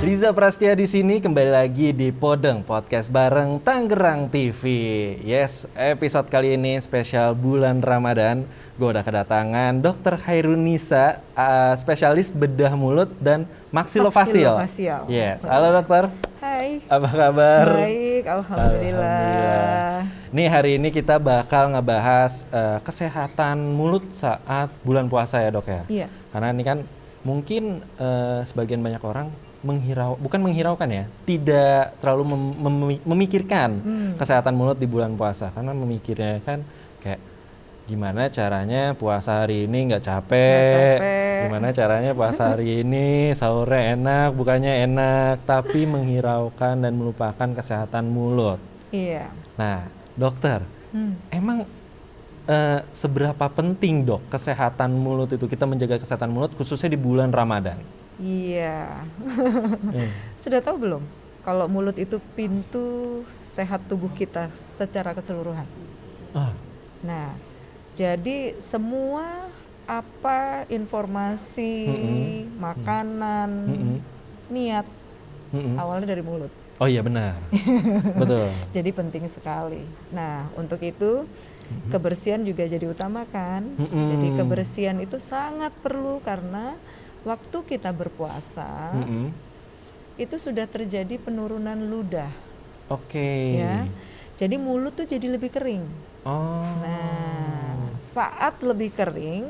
Riza Prastia di sini kembali lagi di Podeng Podcast bareng Tangerang TV. Yes, episode kali ini spesial bulan Ramadan. Gue udah kedatangan Dr. Hairunisa, spesialis bedah mulut dan maksilofasil. Yes, halo dokter. Hai. Apa kabar? Baik, alhamdulillah. Nih hari ini kita bakal ngebahas kesehatan mulut saat bulan puasa ya dok ya. Iya. Karena ini kan mungkin sebagian banyak orang bukan menghiraukan ya, tidak terlalu memikirkan kesehatan mulut di bulan puasa, karena memikirnya kan kayak gimana caranya puasa hari ini nggak capek, gimana caranya puasa hari ini sahurnya enak, bukannya enak, tapi menghiraukan dan melupakan kesehatan mulut. Iya. Nah, dokter, emang seberapa penting dok kesehatan mulut itu, kita menjaga kesehatan mulut khususnya di bulan Ramadan? Iya. Sudah tahu belum kalau mulut itu pintu sehat tubuh kita secara keseluruhan? Nah, jadi semua apa informasi, makanan, niat awalnya dari mulut. Oh iya benar. Betul. Jadi penting sekali. Nah, untuk itu kebersihan juga jadi utama kan. Jadi kebersihan itu sangat perlu karena waktu kita berpuasa itu sudah terjadi penurunan ludah. Oke. Ya. Jadi mulut tuh jadi lebih kering. Nah, saat lebih kering,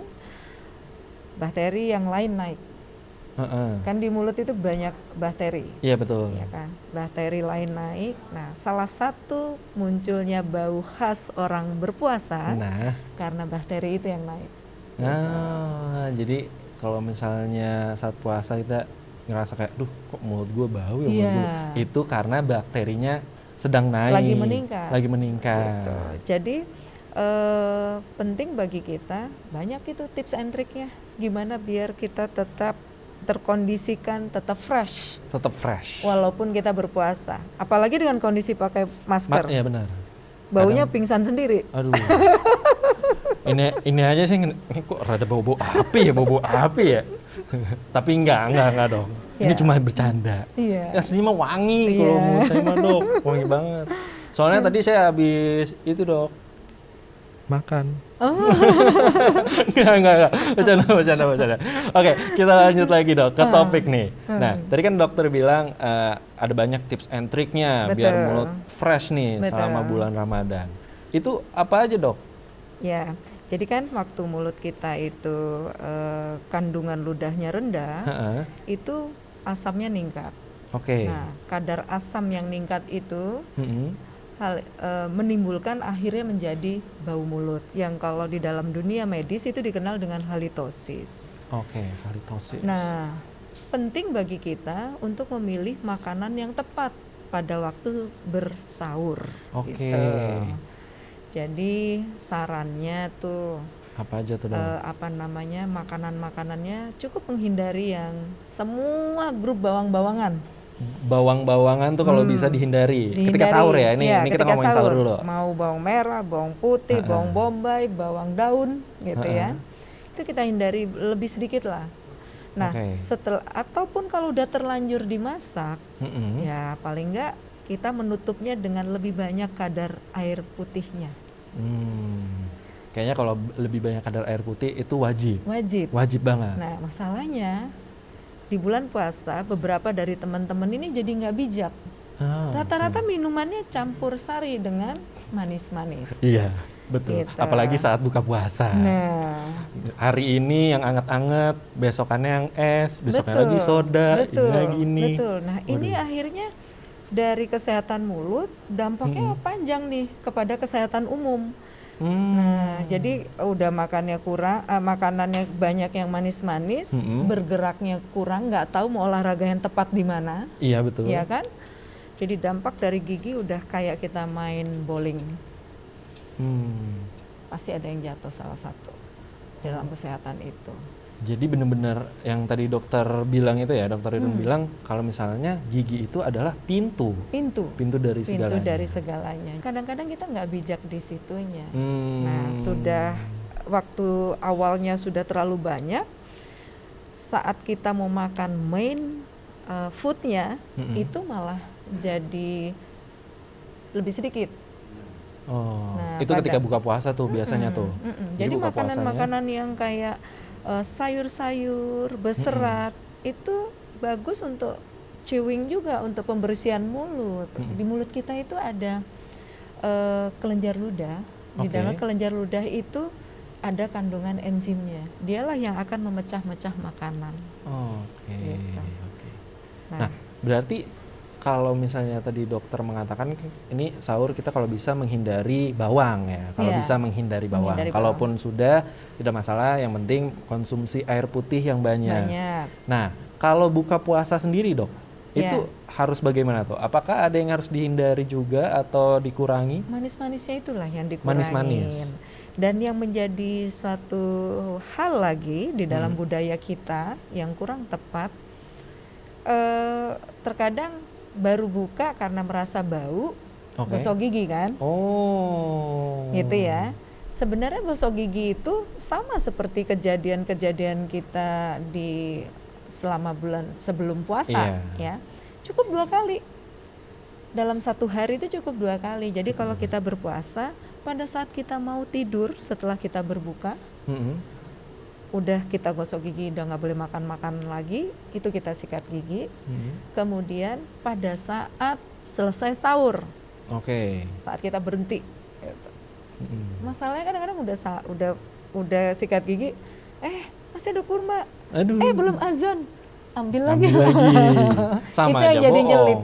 bakteri yang lain naik. Kan di mulut itu banyak bakteri. Iya betul. Ya kan, bakteri lain naik. Nah, salah satu munculnya bau khas orang berpuasa karena bakteri itu yang naik. Jadi kalau misalnya saat puasa kita ngerasa kayak, duh kok mulut gue bau ya, mulut gue. Itu karena bakterinya sedang naik. Lagi meningkat. Gitu. Jadi penting bagi kita, banyak itu tips and triknya. Gimana biar kita tetap terkondisikan, tetap fresh. Walaupun kita berpuasa. Apalagi dengan kondisi pakai masker. Iya benar. Baunya pingsan sendiri. Aduh. ini aja sih, ini kok rada bau api ya. Tapi enggak dong. Ini cuma bercanda. Iya. Aslinya mah wangi kalau menurut saya mah dok, wangi banget. Soalnya tadi saya habis itu dok, makan. Enggak. Bercanda. Oke, kita lanjut lagi dok ke topik nih. Nah, tadi kan dokter bilang ada banyak tips and triknya biar mulut fresh nih selama bulan Ramadan. Itu apa aja dok? Ya, jadi kan waktu mulut kita itu kandungan ludahnya rendah, itu asamnya ningkat. Oke. Nah, kadar asam yang ningkat itu menimbulkan akhirnya menjadi bau mulut yang kalau di dalam dunia medis itu dikenal dengan halitosis. Oke, halitosis. Nah, penting bagi kita untuk memilih makanan yang tepat pada waktu bersahur. Oke. Gitu. Jadi sarannya tuh apa aja tuh dong? Makanan-makanannya cukup menghindari yang semua grup bawang-bawangan. Bawang-bawangan tuh kalau bisa dihindari ketika sahur ya. Ini kita ngomongin sahur dulu. Mau bawang merah, bawang putih, bawang bombay, bawang daun gitu ya. Itu kita hindari lebih sedikit lah. Nah, setelah ataupun kalau udah terlanjur dimasak, ya paling enggak kita menutupnya dengan lebih banyak kadar air putihnya. Kayaknya kalau lebih banyak kadar air putih itu wajib banget. Nah, masalahnya di bulan puasa beberapa dari teman-teman ini jadi nggak bijak. Rata-rata minumannya campur sari dengan manis-manis. Iya, betul. Gitu. Apalagi saat buka puasa. Nah, hari ini yang anget-anget, besokannya yang es, besoknya lagi soda, ini lagi ini. Betul. Nah, ini akhirnya dari kesehatan mulut dampaknya panjang nih kepada kesehatan umum. Nah, jadi udah makannya kurang, makanannya banyak yang manis-manis, bergeraknya kurang, nggak tahu mau olahraga yang tepat di mana. Iya betul. Iya kan? Jadi dampak dari gigi udah kayak kita main bowling. Pasti ada yang jatuh salah satu dalam kesehatan itu. Jadi benar-benar yang tadi dokter bilang itu ya, dokter Irun bilang kalau misalnya gigi itu adalah pintu dari segalanya. Kadang-kadang kita nggak bijak di situnya. Nah, sudah waktu awalnya sudah terlalu banyak, saat kita mau makan main foodnya itu malah jadi lebih sedikit. Oh, nah, itu ketika buka puasa tuh biasanya tuh. Jadi makanan-makanan yang kayak sayur-sayur berserat itu bagus untuk chewing juga, untuk pembersihan mulut. Di mulut kita itu ada kelenjar ludah. Di dalam kelenjar ludah itu ada kandungan enzimnya. Dialah yang akan memecah-mecah makanan. Gitu. Nah, berarti kalau misalnya tadi dokter mengatakan ini sahur kita kalau bisa menghindari bawang ya. Kalau bisa menghindari bawang. Kalaupun sudah tidak masalah, yang penting konsumsi air putih yang banyak. Nah, kalau buka puasa sendiri, Dok, itu harus bagaimana tuh? Apakah ada yang harus dihindari juga atau dikurangi? Manis-manisnya itulah yang dikurangin. Manis-manis. Dan yang menjadi suatu hal lagi di dalam budaya kita yang kurang tepat, terkadang baru buka karena merasa bau, gosok gigi kan? Gitu ya. Sebenarnya gosok gigi itu sama seperti kejadian-kejadian kita di selama bulan sebelum puasa, ya. Cukup 2 kali. Dalam 1 hari itu cukup 2 kali. Jadi kalau kita berpuasa, pada saat kita mau tidur setelah kita berbuka, udah kita gosok gigi, udah nggak boleh makan lagi, itu kita sikat gigi. Kemudian pada saat selesai sahur, saat kita berhenti, gitu. Masalahnya kadang-kadang udah sikat gigi, masih ada kurma, belum azan, ambil lagi. Sama itu aja yang jadi bohong. nyelip.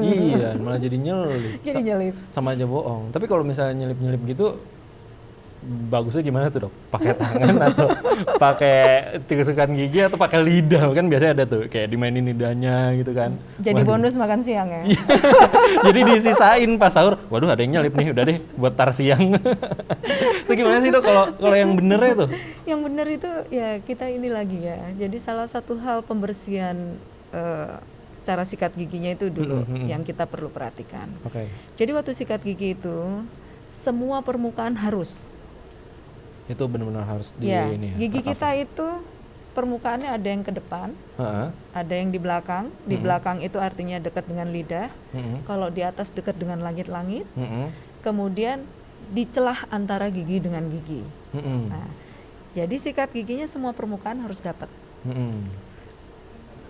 Iya, malah jadi nyelip. Jadi nyelip. Sama aja bohong. Tapi kalau misalnya nyelip-nyelip gitu, bagusnya gimana tuh, Dok? Pakai tangan atau pakai tusukkan gigi atau pakai lidah? Kan biasanya ada tuh kayak dimainin lidahnya gitu kan. Jadi bonus makan siang ya. Jadi disisain pas sahur. Waduh, ada yang nyelip nih, udah deh buat tar siang. Itu gimana sih, Dok, kalau yang benernya tuh? Yang bener itu ya kita ini lagi ya. Jadi salah satu hal pembersihan cara sikat giginya itu dulu yang kita perlu perhatikan. Jadi waktu sikat gigi itu semua permukaan harus. Itu benar-benar harus ini ya. Gigi kita itu permukaannya ada yang ke depan, ada yang di belakang. Di belakang itu artinya dekat dengan lidah. Kalau di atas dekat dengan langit-langit. Kemudian di celah antara gigi dengan gigi. Nah, jadi sikat giginya semua permukaan harus dapat.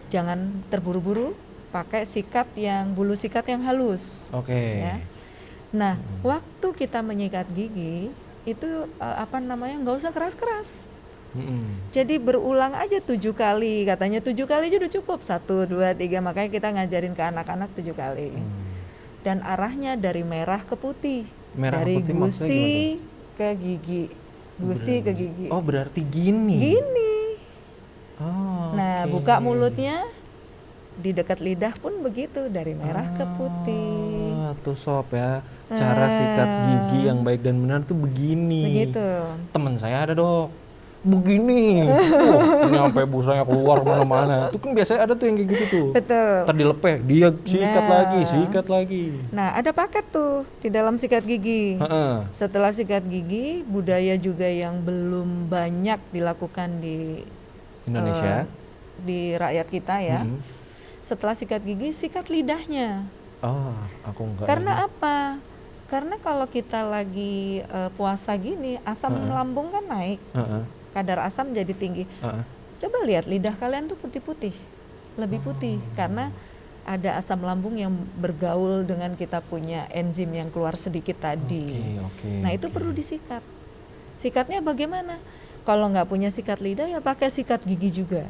Jangan terburu-buru, pakai sikat yang bulu sikat yang halus. Ya. Nah, waktu kita menyikat gigi itu nggak usah keras-keras. Jadi berulang aja 7 kali, katanya 7 kali aja udah cukup. 1, 2, 3, makanya kita ngajarin ke anak-anak 7 kali. Dan arahnya dari merah ke putih, dari putih gusi ke gigi, gusi ke gigi. Oh, berarti gini. Nah, buka mulutnya, di dekat lidah pun begitu, dari merah ke putih. Tuh sob ya. Cara sikat gigi yang baik dan benar tuh begini. Begitu. Temen saya ada, Dok. Begini. Ini sampai busanya keluar mana-mana. Itu kan biasanya ada tuh yang kayak gitu tuh. Betul. Tadi lepeh, dia sikat lagi. Nah, ada paket tuh di dalam sikat gigi. Setelah sikat gigi, budaya juga yang belum banyak dilakukan di Indonesia, di rakyat kita ya. Setelah sikat gigi, sikat lidahnya. Aku enggak. Karena apa? Karena kalau kita lagi puasa gini, asam lambung kan naik, kadar asam jadi tinggi. Coba lihat lidah kalian tuh putih-putih, lebih putih karena ada asam lambung yang bergaul dengan kita punya enzim yang keluar sedikit tadi. Nah itu perlu disikat. Sikatnya bagaimana? Kalau nggak punya sikat lidah ya pakai sikat gigi juga.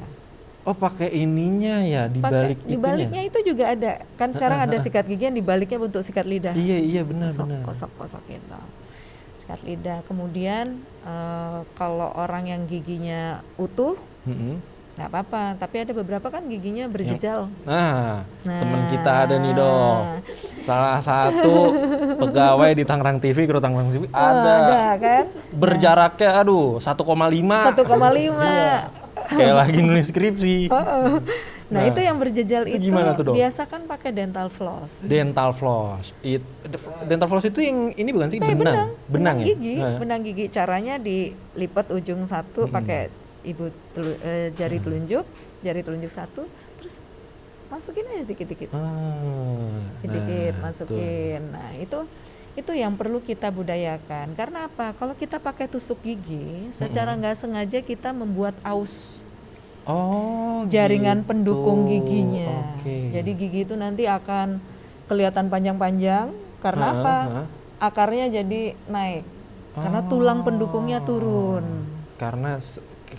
Oh, pakai ininya ya, dibalik itunya. Dibaliknya itu juga ada. Kan sekarang ada sikat gigi yang dibaliknya untuk sikat lidah. Iya benar. Kosok gitu. Sikat lidah. Kemudian kalau orang yang giginya utuh, nggak apa-apa. Tapi ada beberapa kan giginya berjejal. Nah, teman kita ada nih, Dok. Salah satu pegawai di Tangerang TV, Kru Tangerang TV ada kan? Berjaraknya 1,5. 1,5. Kayak lagi nulis skripsi. Nah, itu yang berjejal itu biasa kan pakai dental floss. Dental floss. Dental floss itu yang ini bukan sih? Benang ya? Gigi. Benang gigi. Caranya dilipat ujung satu pakai jari telunjuk satu, terus masukin aja dikit-dikit. Nah, Masukin. Nah, itu yang perlu kita budayakan. Karena apa? Kalau kita pakai tusuk gigi, secara nggak sengaja kita membuat aus jaringan gitu. pendukung giginya. Oke. Jadi gigi itu nanti akan kelihatan panjang-panjang. Karena apa? Akarnya jadi naik. Karena tulang pendukungnya turun. Karena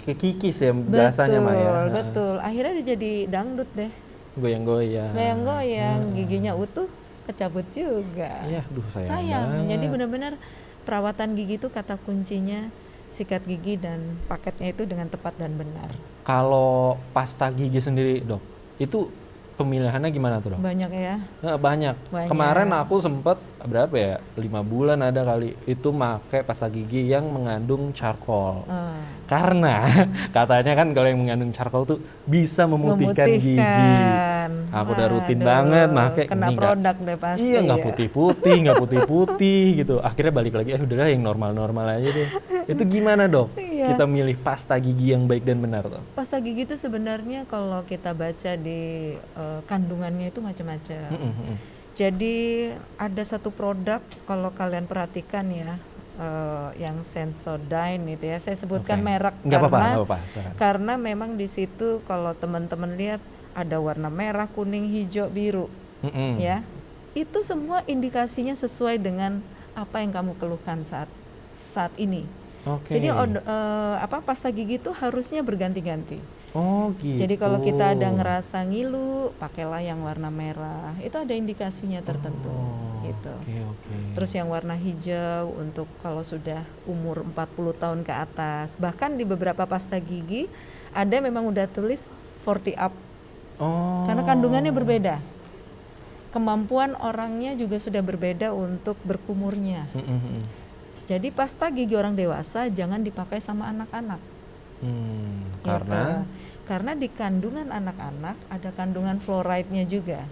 kekikis ya bahasanya Mah ya. Betul. Akhirnya dia jadi dangdut deh. Goyang-goyang. Giginya utuh, kecabut juga. Iya, sayang. Jadi benar-benar perawatan gigi itu kata kuncinya sikat gigi dan paketnya itu dengan tepat dan benar. Kalau pasta gigi sendiri dok, itu pemilihannya gimana tuh dok? Banyak ya? Banyak. Kemarin aku sempet berapa ya, 5 bulan ada kali itu pakai pasta gigi yang mengandung charcoal. Karena katanya kan kalau yang mengandung charcoal tuh bisa memutihkan gigi. Aku udah rutin banget pakai. Kena produk deh pasti. Iya, nggak putih-putih gitu. Akhirnya balik lagi, udahlah yang normal-normal aja deh. Itu gimana dok? Kita milih pasta gigi yang baik dan benar tuh? Pasta gigi itu sebenarnya kalau kita baca di kandungannya itu macam-macam. Jadi ada satu produk kalau kalian perhatikan ya, yang Sensodyne itu ya, saya sebutkan merek karena memang di situ kalau teman-teman lihat ada warna merah, kuning, hijau, biru, ya itu semua indikasinya sesuai dengan apa yang kamu keluhkan saat ini. Jadi pasta gigi itu harusnya berganti-ganti. Gitu. Jadi kalau kita ada ngerasa ngilu, pakailah yang warna merah. Itu ada indikasinya tertentu. Gitu. Terus yang warna hijau untuk kalau sudah umur 40 tahun ke atas. Bahkan di beberapa pasta gigi ada memang udah tulis 40 up. Karena kandungannya berbeda. Kemampuan orangnya juga sudah berbeda untuk berkumurnya. Jadi pasta gigi orang dewasa jangan dipakai sama anak-anak. Karena di kandungan anak-anak ada kandungan fluoride-nya juga.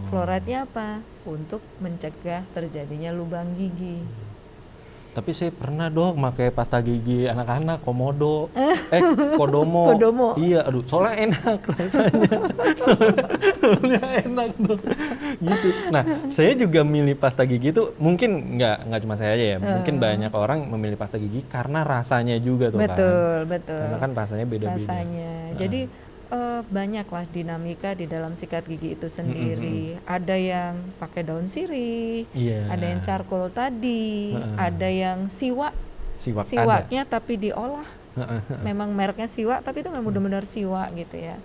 Fluoride-nya apa? Untuk mencegah terjadinya lubang gigi. Tapi saya pernah dok pakai pasta gigi anak-anak Komodo, Kodomo. Iya, aduh, soalnya enak rasanya. soalnya enak dok. Gitu. Nah, saya juga milih pasta gigi itu mungkin nggak cuma saya aja ya. Mungkin banyak orang memilih pasta gigi karena rasanya juga tuh betul. Karena kan rasanya beda-beda. Jadi banyaklah dinamika di dalam sikat gigi itu sendiri. Ada yang pakai daun sirih, ada yang charcoal tadi, ada yang siwaknya tapi diolah. Memang mereknya siwak tapi itu memang benar-benar siwak gitu ya.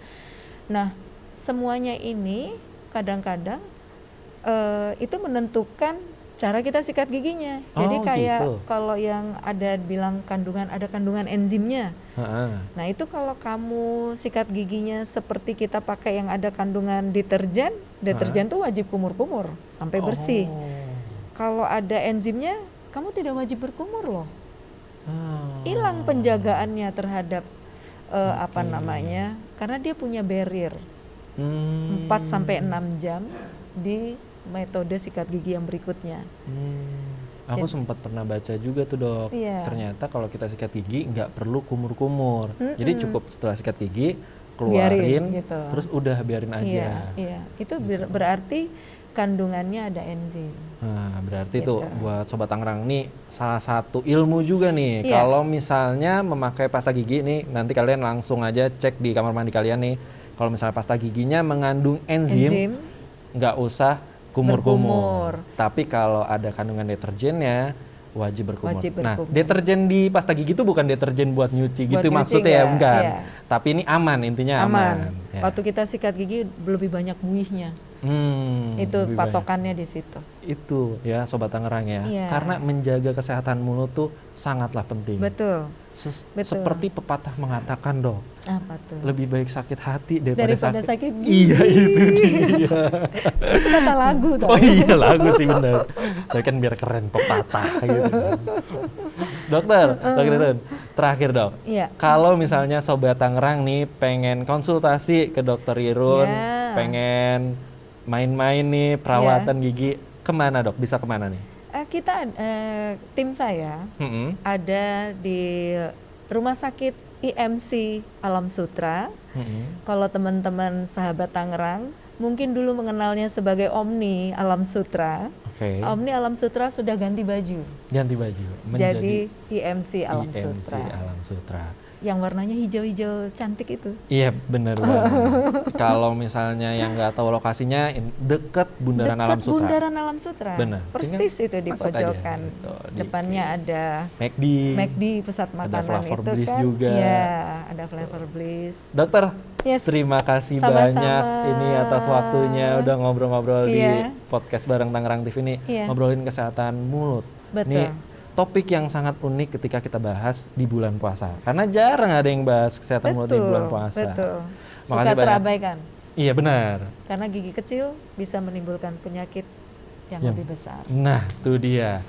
Nah, semuanya ini kadang-kadang itu menentukan cara kita sikat giginya. Jadi kayak kalau yang ada bilang ada kandungan enzimnya. Nah itu kalau kamu sikat giginya seperti kita pakai yang ada kandungan deterjen tuh wajib kumur-kumur sampai bersih. Kalau ada enzimnya, kamu tidak wajib berkumur loh. Hilang penjagaannya terhadap karena dia punya barrier 4 sampai 6 jam di metode sikat gigi yang berikutnya. Aku sempat pernah baca juga tuh dok. Ternyata kalau kita sikat gigi nggak perlu kumur-kumur. Jadi cukup setelah sikat gigi keluarin, gitu. Terus udah biarin aja. Itu berarti kandungannya ada enzim. Nah, berarti gitu. Tuh buat Sobat Tangerang nih salah satu ilmu juga nih. Kalau misalnya memakai pasta gigi nih, nanti kalian langsung aja cek di kamar mandi kalian nih. Kalau misalnya pasta giginya mengandung enzim, nggak usah kumur-kumur. Tapi kalau ada kandungan deterjennya wajib berkumur. Nah, deterjen di pasta gigi itu bukan deterjen buat nyuci gitu maksudnya ya, bukan. Tapi ini aman, intinya aman. Waktu kita sikat gigi lebih banyak buihnya. Itu patokannya di situ. Itu ya Sobat Tangerang ya. Karena menjaga kesehatan mulut tuh sangatlah penting. Betul. Seperti pepatah mengatakan dok. Apa tuh? Lebih baik sakit hati daripada sakit gigi. Iya itu dia. Itu kata lagu tau. Oh iya lagu sih benar. Tapi kan biar keren pepatah gitu. Dokter, terakhir dok. Kalau misalnya Sobat Tangerang nih pengen konsultasi ke Dokter Irun, pengen main-main nih perawatan gigi, kemana dok? Bisa kemana nih? Kita tim saya ada di Rumah Sakit IMC Alam Sutra. Kalau teman-teman sahabat Tangerang mungkin dulu mengenalnya sebagai Omni Alam Sutra. Omni Alam Sutra sudah ganti baju. Ganti baju. Jadi IMC Alam IMC Sutra. Alam Sutra. Yang warnanya hijau-hijau cantik itu. Iya benar banget. Kalau misalnya yang nggak tahu lokasinya deket Bundaran Alam Sutra. Bundaran Alam Sutra. Benar. Persis itu di pojokan. Gitu, depannya ada McD, pusat makanan ada Flavor itu Bliss kan. juga. Iya, ada Flavor Bliss. Dokter, yes. terima kasih Sama-sama. banyak ini atas waktunya udah ngobrol-ngobrol di Iya. podcast bareng Tangerang TV ini, Iya. ngobrolin kesehatan mulut. Betul. Ini topik yang sangat unik ketika kita bahas di bulan puasa. Karena jarang ada yang bahas kesehatan mulut di bulan puasa. Betul. Makasih Suka banyak. terabaikan. Iya benar. Karena gigi kecil bisa menimbulkan penyakit yang lebih besar. Nah, tuh dia.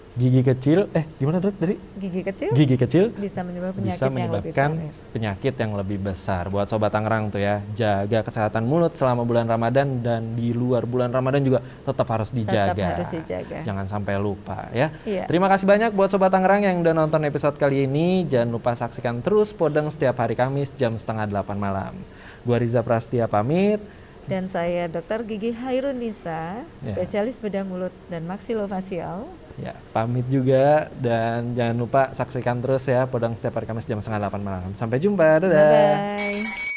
Gigi kecil, gimana Dok dari? Gigi kecil Gigi kecil bisa menyebabkan bisa penyakit yang lebih menyebabkan besar. penyakit yang lebih besar. Buat Sobat Tangerang tuh ya, jaga kesehatan mulut selama bulan Ramadan dan di luar bulan Ramadan juga tetap harus dijaga. Tetap harus dijaga. Jangan sampai lupa ya. Iya. Terima kasih banyak buat Sobat Tangerang yang udah nonton episode kali ini. Jangan lupa saksikan terus Podeng setiap hari Kamis jam 7:30 malam. Gua Riza Prastia pamit. Dan saya Dr. Gigi Hairunisa, spesialis bedah mulut dan maksilofasial. Ya, pamit juga dan jangan lupa saksikan terus ya Podeng setiap hari Kamis jam 7:30 malam. Sampai jumpa, dadah. Bye-bye.